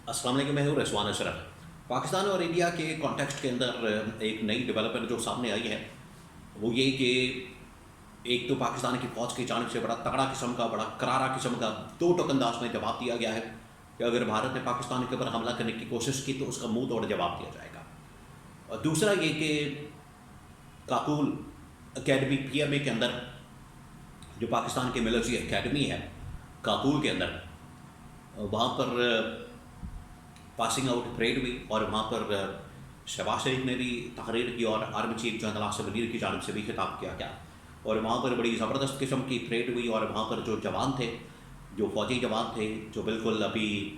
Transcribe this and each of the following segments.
السلام علیکم، میں ہوں رضوان اشرف۔ پاکستان اور انڈیا کے کانٹیکسٹ کے اندر ایک نئی ڈیولپمنٹ جو سامنے آئی ہے وہ یہ کہ ایک تو پاکستان کی فوج کی جانب سے بڑا تگڑا قسم کا، بڑا کرارا قسم کا دو ٹوک انداز میں جواب دیا گیا ہے کہ اگر بھارت نے پاکستان کے اوپر حملہ کرنے کی کوشش کی تو اس کا منہ توڑ جواب دیا جائے گا۔ اور دوسرا یہ کہ کاکول اکیڈمی پی ایم اے کے اندر جو پاکستان کی ملٹری اکیڈمی ہے کاکول کے اندر، وہاں پر پاسنگ آؤٹ پریڈ ہوئی اور وہاں پر شہباز شریف نے بھی تقریر کی اور آرمی چیف جنرل آصف وزیر کی جانب سے بھی خطاب کیا گیا اور وہاں پر بڑی زبردست قسم کی پریڈ ہوئی اور وہاں پر جو جوان تھے، جو فوجی جوان تھے، جو بالکل ابھی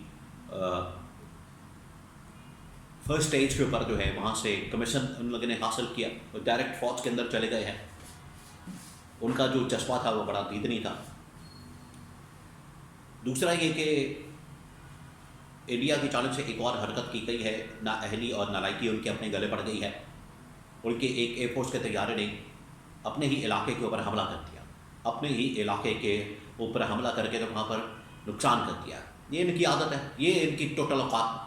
فرسٹ اسٹیج کے اوپر جو ہے وہاں سے کمیشن ان لوگوں نے حاصل کیا اور ڈائریکٹ فوج کے اندر چلے گئے ہیں، ان کا جو جذبہ تھا وہ بڑا دیدنی تھا۔ دوسرا یہ کہ انڈیا کی جانب سے ایک اور حرکت کی گئی ہے، نااہلی اور نالائکی ان کے اپنے گلے پڑ گئی ہے۔ ان کے ایک ایئر فورس کے طیارے نے اپنے ہی علاقے کے اوپر حملہ کر دیا، اپنے ہی علاقے کے اوپر حملہ کر کے تو وہاں پر نقصان کر دیا۔ یہ ان کی عادت ہے، یہ ان کی ٹوٹل اوقات۔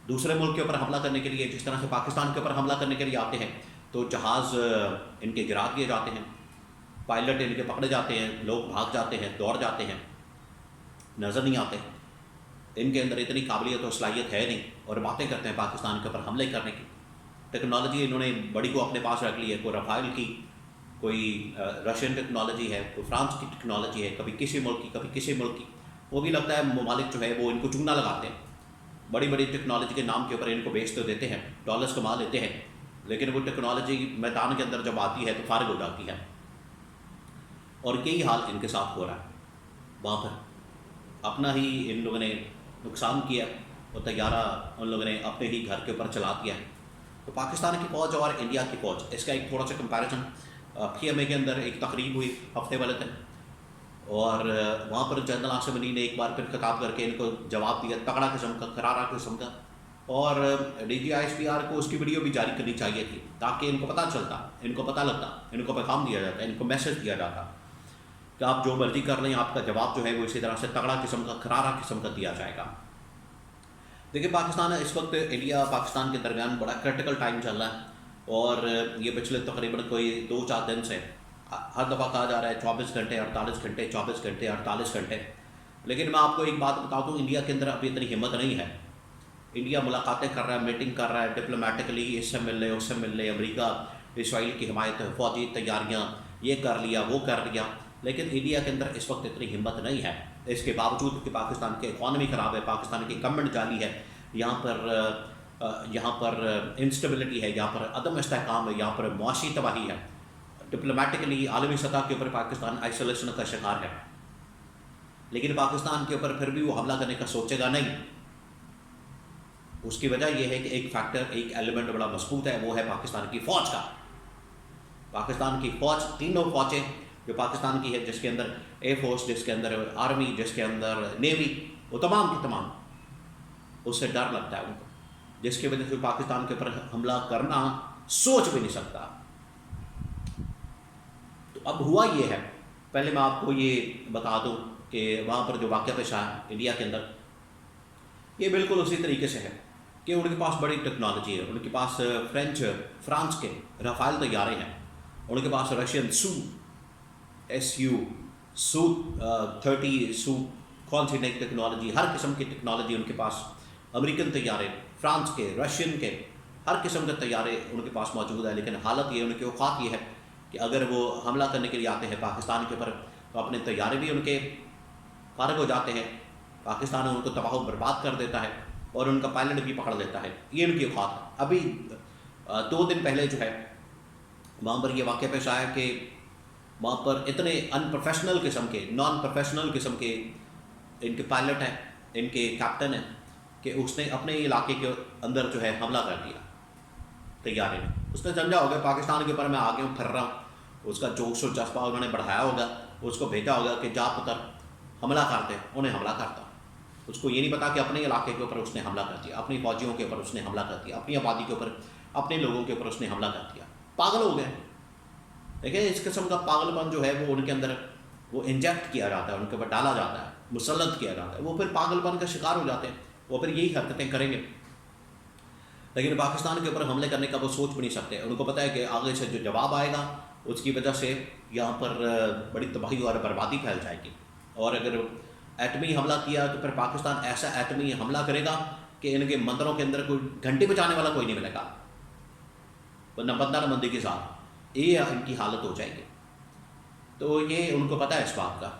دوسرے ملک کے اوپر حملہ کرنے کے لیے جس طرح سے پاکستان کے اوپر حملہ کرنے کے لیے آتے ہیں تو جہاز ان کے گرا دیے جاتے ہیں، پائلٹ ان کے پکڑے جاتے ہیں، لوگ بھاگ جاتے ہیں، دوڑ جاتے ہیں، نظر نہیں آتے۔ ان کے اندر اتنی قابلیت اور صلاحیت ہے نہیں اور باتیں کرتے ہیں پاکستان کے اوپر حملے کرنے کی۔ ٹیکنالوجی انہوں نے بڑی کو اپنے پاس رکھ لی ہے، کوئی رافائل کی، کوئی رشین ٹیکنالوجی ہے، کوئی فرانس کی ٹیکنالوجی ہے، کبھی کسی ملک کی، کبھی کسی ملک کی۔ وہ بھی لگتا ہے ممالک جو ہے وہ ان کو چونا لگاتے ہیں، بڑی بڑی ٹیکنالوجی کے نام کے اوپر ان کو بیچ تو دیتے ہیں، ڈالرز کما لیتے ہیں، لیکن وہ ٹیکنالوجی میدان کے اندر جب آتی ہے تو فارغ ہو جاتی ہے۔ اور یہی حال ان کے ساتھ ہو رہا ہے۔ وہاں پر اپنا ہی ان لوگوں نے نقصان کیا اور طیارہ ان لوگوں نے اپنے ہی گھر کے اوپر چلا دیا ہے۔ تو پاکستان کی فوج اور انڈیا کی فوج، اس کا ایک تھوڑا سا کمپیریزن پی ایم اے کے اندر ایک تقریب ہوئی ہفتے والے دن، اور وہاں پر جنرل آصف وزیر نے ایک بار پھر خطاب کر کے ان کو جواب دیا، تگڑا قسم کا، کرارا قسم کا۔ اور D G I S P R کو اس کی ویڈیو بھی جاری کرنی چاہیے تھی تاکہ ان کو پتہ چلتا، ان کو پتہ لگتا، ان کو پیغام دیا جاتا، ان کو میسج دیا جاتا کہ آپ جو مرضی کر لیں، آپ کا جواب جو ہے وہ اسی طرح سے تگڑا قسم کا، کرارا قسم کا دیا جائے گا۔ دیکھیں پاکستان اس وقت انڈیا پاکستان کے درمیان بڑا کرٹیکل ٹائم چل رہا ہے اور یہ پچھلے تقریباً کوئی 2-4 دن سے ہر دفعہ کہا جا رہا ہے 24 گھنٹے 48 گھنٹے 24 گھنٹے 48 گھنٹے، لیکن میں آپ کو ایک بات بتا دوں، انڈیا کے اندر ابھی اتنی ہمت نہیں ہے۔ انڈیا ملاقاتیں کر رہا ہے، میٹنگ کر رہا ہے، ڈپلومیٹکلی اس سے مل لے اس سے مل لے، امریکہ اسرائیل کی حمایت، فوجی تیاریاں، یہ کر لیا وہ کر لیا، لیکن انڈیا کے اندر اس وقت اتنی ہمت نہیں ہے، اس کے باوجود کہ پاکستان کی اکانومی خراب ہے، پاکستان کی گورنمنٹ جعلی ہے، یہاں پر انسٹیبلٹی ہے، یہاں پر عدم استحکام ہے، یہاں پر معاشی تباہی ہے، ڈپلومیٹکلی عالمی سطح کے اوپر پاکستان آئسولیشن کا شکار ہے، لیکن پاکستان کے اوپر پھر بھی وہ حملہ کرنے کا سوچے گا نہیں۔ اس کی وجہ یہ ہے کہ ایک فیکٹر، ایک ایلیمنٹ بڑا مضبوط ہے، وہ ہے پاکستان کی فوج کا۔ پاکستان کی فوج، تینوں فوجیں جو پاکستان کی ہے، جس کے اندر ایئر فورس، جس کے اندر آرمی، جس کے اندر نیوی، وہ تمام کی تمام، اس سے ڈر لگتا ہے ان کو، جس کی وجہ سے پاکستان کے اوپر حملہ کرنا سوچ بھی نہیں سکتا۔ تو اب ہوا یہ ہے، پہلے میں آپ کو یہ بتا دوں کہ وہاں پر جو واقعہ پیش آیا انڈیا کے اندر، یہ بالکل اسی طریقے سے ہے کہ ان کے پاس بڑی ٹیکنالوجی ہے، ان کے پاس فرانس کے رافائل طیارے ہیں، ان کے پاس رشین سو 30 سو کون سی نئی ٹیکنالوجی، ہر قسم کی ٹیکنالوجی ان کے پاس، امریکن طیارے، فرانس کے، رشین کے، ہر قسم کے طیارے ان کے پاس موجود ہے، لیکن حالت یہ، ان کی اوقات یہ ہے کہ اگر وہ حملہ کرنے کے لیے آتے ہیں پاکستان کے اوپر تو اپنے طیارے بھی ان کے فارغ ہو جاتے ہیں، پاکستان ان کو تباہ و برباد کر دیتا ہے اور ان کا پائلٹ بھی پکڑ لیتا ہے۔ یہ ان کی اوقات ہے۔ ابھی 2 دن پہلے جو ہے وہاں پر یہ واقعہ پیش آیا کہ وہاں پر اتنے ان پروفیشنل قسم کے، نان پروفیشنل قسم کے ان کے پائلٹ ہیں، ان کے کیپٹن ہیں، کہ اس نے اپنے علاقے کے اندر جو ہے حملہ کر دیا طیارے نے۔ اس نے سمجھا ہوگا پاکستان کے اوپر میں آگے پھر رہا ہوں، اس کا جوش و جذبہ انہوں نے بڑھایا ہوگا، اس کو بھیجا ہوگا کہ جا پتر حملہ کرتے، انہیں حملہ کرتا۔ اس کو یہ نہیں پتا کہ اپنے علاقے کے اوپر اس نے حملہ کر دیا، اپنی فوجیوں کے اوپر اس نے حملہ کر دیا، اپنی آبادی کے اوپر، اپنے لوگوں کے اوپر اس نے حملہ کر دیا۔ پاگل ہو گئے۔ دیکھیں اس قسم کا پاگل پن جو ہے وہ ان کے اندر وہ انجیکٹ کیا جاتا ہے، ان کے اوپر ڈالا جاتا ہے، مسلط کیا جاتا ہے، وہ پھر پاگل پن کا شکار ہو جاتے ہیں، وہ پھر یہی حرکتیں کریں گے. لیکن پاکستان کے اوپر حملے کرنے کا وہ سوچ بھی نہیں سکتے. ان کو پتہ ہے کہ آگے سے جو جواب آئے گا اس کی وجہ سے یہاں پر بڑی تباہی اور بربادی پھیل جائے گی. اور اگر ایٹمی حملہ کیا تو پھر پاکستان ایسا ایٹمی حملہ کرے گا کہ ان کے مندروں کے اندر کوئی گھنٹی بچانے والا کوئی نہیں ملے گا، نہ بندہ نہ بندی کے ساتھ، یہ ان کی حالت ہو جائے گی. تو یہ ان کو پتہ ہے اس بات کا.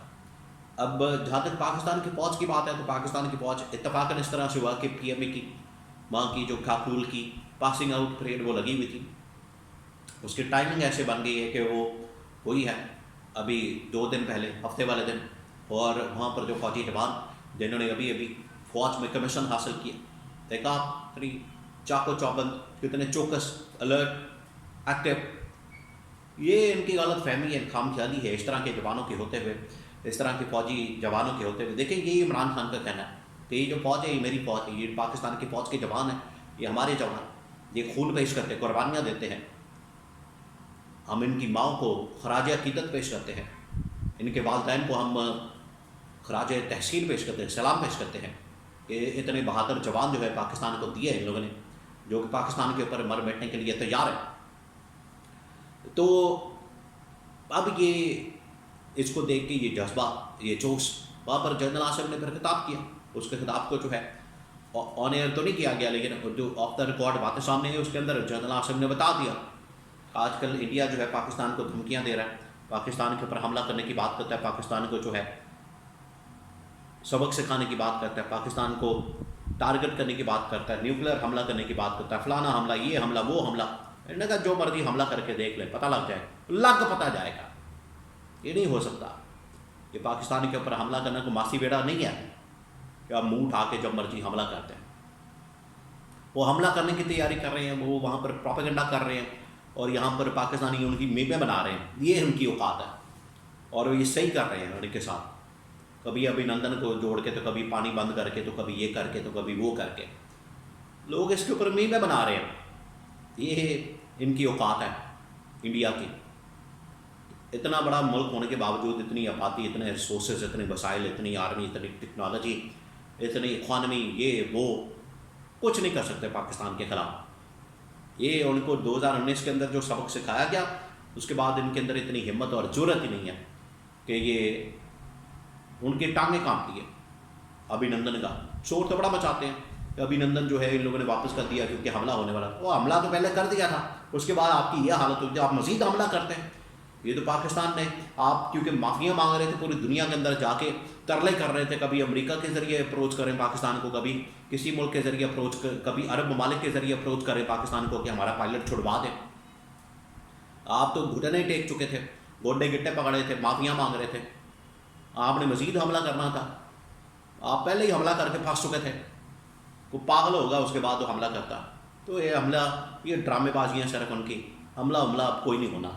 اب جہاں تک پاکستان کی فوج کی بات ہے تو پاکستان کی فوج اتفاقاً اس طرح سے ہوا کہ پی ایم اے کی وہاں کی جو کھاکول کی پاسنگ آؤٹ پریڈ وہ لگی ہوئی تھی، اس کی ٹائمنگ ایسے بن گئی ہے کہ وہ ہوئی ہے ابھی 2 دن پہلے، ہفتے والے دن. اور وہاں پر جو فوجی جوان جنہوں نے ابھی فوج میں کمیشن حاصل کیا، دیکھا چاقو چوبند، کتنے چوکس، الرٹ، ایکٹیو. یہ ان کی غلط فہمی ہے، خام خیالی ہے اس طرح کے جوانوں کے ہوتے ہوئے، اس طرح کے فوجی جوانوں کے ہوتے ہوئے. دیکھیں یہ عمران خان کا کہنا ہے کہ یہ جو فوج ہے یہ میری فوج ہے، یہ پاکستان کی فوج کے جوان ہیں، یہ ہمارے جوان، یہ خون پیش کرتے ہیں، قربانیاں دیتے ہیں. ہم ان کی ماؤں کو خراج عقیدت پیش کرتے ہیں، ان کے والدین کو ہم خراج تحسین پیش کرتے ہیں، سلام پیش کرتے ہیں کہ اتنے بہادر جوان جو ہے پاکستان کو دیے ان لوگوں نے، جو کہ پاکستان کے اوپر مر بیٹھنے کے لیے تیار ہے. تو اب یہ اس کو دیکھ کے یہ جذبہ، یہ جوش، وہاں پر جنرل آصف نے پھر خطاب کیا. اس کے خطاب کو جو ہے آن ایئر تو نہیں کیا گیا، لیکن جو آف دا ریکارڈ باتیں سامنے ہیں اس کے اندر جنرل آصف نے بتا دیا آج کل انڈیا جو ہے پاکستان کو دھمکیاں دے رہا ہے، پاکستان کے اوپر حملہ کرنے کی بات کرتا ہے، پاکستان کو جو ہے سبق سکھانے کی بات کرتا ہے، پاکستان کو ٹارگٹ کرنے کی بات کرتا ہے، نیوکلیر حملہ کرنے کی بات کرتا ہے، فلانا حملہ، یہ حملہ، وہ حملہ. انہوں نے کہا جو مرضی حملہ کر کے دیکھ لیں، پتہ لگ جائے، لگ پتہ جائے گا. یہ نہیں ہو سکتا. یہ پاکستان کے اوپر حملہ کرنا کوئی ماسی بیڑا نہیں ہے کہ آپ منہ اٹھا کے جب مرضی حملہ کرتے ہیں. وہ حملہ کرنے کی تیاری کر رہے ہیں، وہ وہاں پر پروپیگنڈا کر رہے ہیں، اور یہاں پر پاکستانی ان کی میپیں بنا رہے ہیں. یہ ان کی اوقات ہے اور یہ صحیح کر رہے ہیں ان کے ساتھ. کبھی ابھینندن کو جوڑ کے، تو کبھی پانی بند کر کے، تو کبھی یہ کر کے، تو کبھی وہ کر کے لوگ اس کے اوپر میپیں بنا رہے ہیں. یہ ان کی اوقات ہے انڈیا کی. اتنا بڑا ملک ہونے کے باوجود اتنی آبادی، اتنے ریسورسز، اتنے وسائل، اتنی آرمی، اتنی ٹیکنالوجی، اتنی اکانومی، یہ وہ کچھ نہیں کر سکتے پاکستان کے خلاف. یہ ان کو 2019 کے اندر جو سبق سکھایا گیا، اس کے بعد ان کے اندر اتنی ہمت اور جرأت ہی نہیں ہے کہ یہ ان کی ٹانگیں کانپتی ہے. ابھینندن کا شور تو بڑا مچاتے ہیں کہ ابھینندن جو ہے ان لوگوں نے واپس کر دیا کیونکہ حملہ ہونے والا. وہ حملہ تو پہلے کر دیا تھا، اس کے بعد آپ کی یہ حالت ہوئی، آپ مزید حملہ کرتے ہیں. یہ تو پاکستان نے، آپ کیونکہ معافیاں مانگ رہے تھے پوری دنیا کے اندر جا کے، ترلے کر رہے تھے، کبھی امریکہ کے ذریعے اپروچ کریں پاکستان کو، کبھی کسی ملک کے ذریعے اپروچ کر، کبھی عرب ممالک کے ذریعے اپروچ کریں پاکستان کو کہ ہمارا پائلٹ چھڑوا دیں. آپ تو گھٹنے ٹیک چکے تھے، گوڈے گٹے پکڑے تھے، معافیاں مانگ رہے تھے. آپ نے مزید حملہ کرنا تھا، آپ پہلے ہی حملہ کر کے پھنس چکے تھے. کوئی پاگل ہوگا اس کے بعد وہ حملہ کرتا. تو یہ حملہ، یہ ڈرامے بازیاں صرف ان کی، حملہ اب کوئی نہیں ہونا.